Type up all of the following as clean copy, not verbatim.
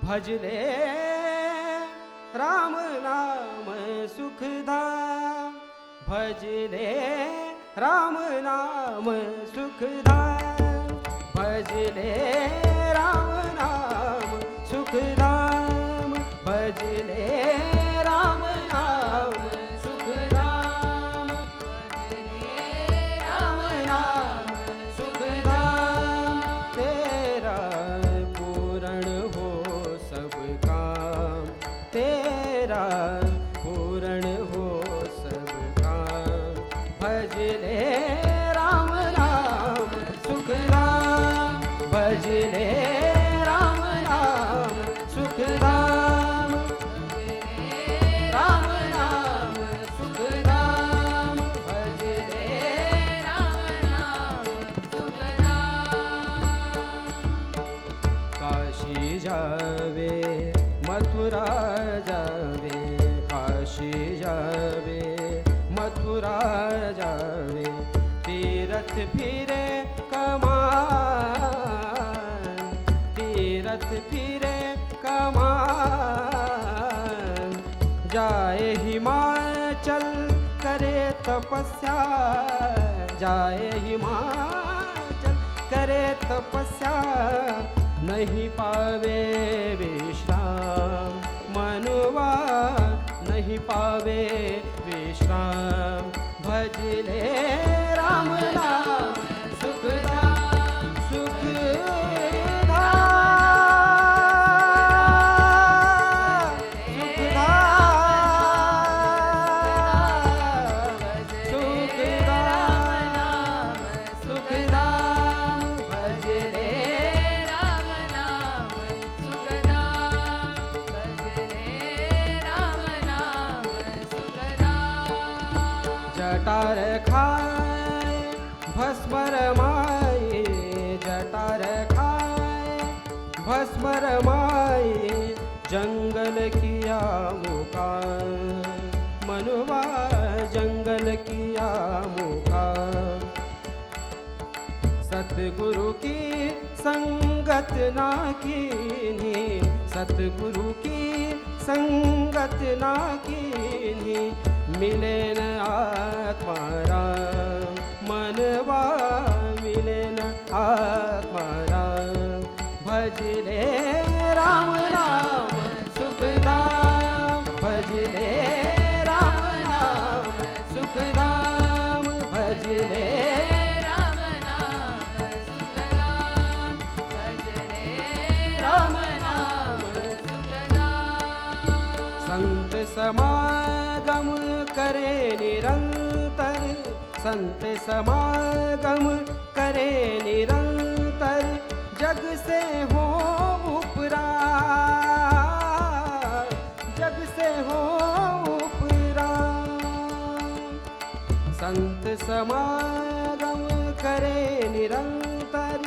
भजले राम नाम सुखदाम, भजले राम नाम सुखदाम, भजले राम नाम सुखदाम, भजले राम नाम सुखदाम, भजले राम नाम सुखदाम। तेरा पूर्ण हो सब काम, तेरा पूर्ण हो सब काम, भजले राम नाम सुखदाम, भजले राम नाम सुखदाम, राम नाम सुखदाम, भजले राम नाम सुखदाम। काशी जावे मथुरा जावे, काशी जावे मथुरा जावे, तीरथ फिरे कमान, तीरथ फिरे कमान, जाए हिमाचल करे तपस्या, जाए हिमाचल करे तपस्या, नहीं पावे विश्राम मनुआ, नहीं पावे विश्राम, भजले राम नाम सुखदाम, सुखदाम, सुखदाम, सुखदाम, भजले राम नाम सुखदाम, भजले राम नाम सुखदाम। जटार खाए भस्मर माए, जटार खाए भस्मर माए, जंगल किया मुकाम, मनुआ जंगल किया मुकाम। सतगुरु की संगत ना कीनी, सतगुरु की संगत ना कीनी, मिले न आत्माराम मनवा, मिले न आत्माराम, भजले राम नाम सुखदाम, भजले राम नाम सुखदाम, भजले राम नाम सुखदाम, भजले राम नाम सुखदाम। संत समागम करे निरंतर, संत समागम करे निरंतर, जग से हो उपरा, जग से हो उपरा। संत समागम करे निरंतर,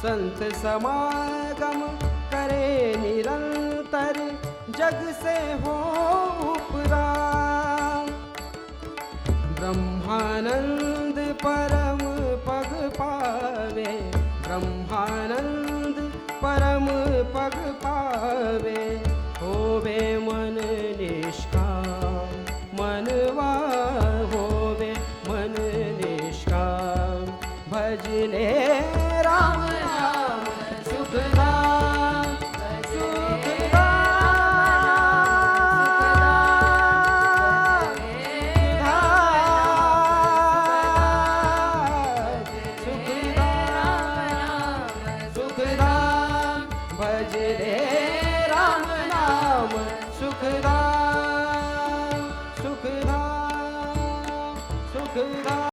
संत समागम करे निरंतर, जग से हो उपरा। ब्रह्मानंद परम पग पावे, ब्रह्मानंद परम पग पावे, होवे मन निष्काम मनवा, होवे मन निष्काम, भजले राम नाम सुखदाम, सुखदा सुखदा सुखदा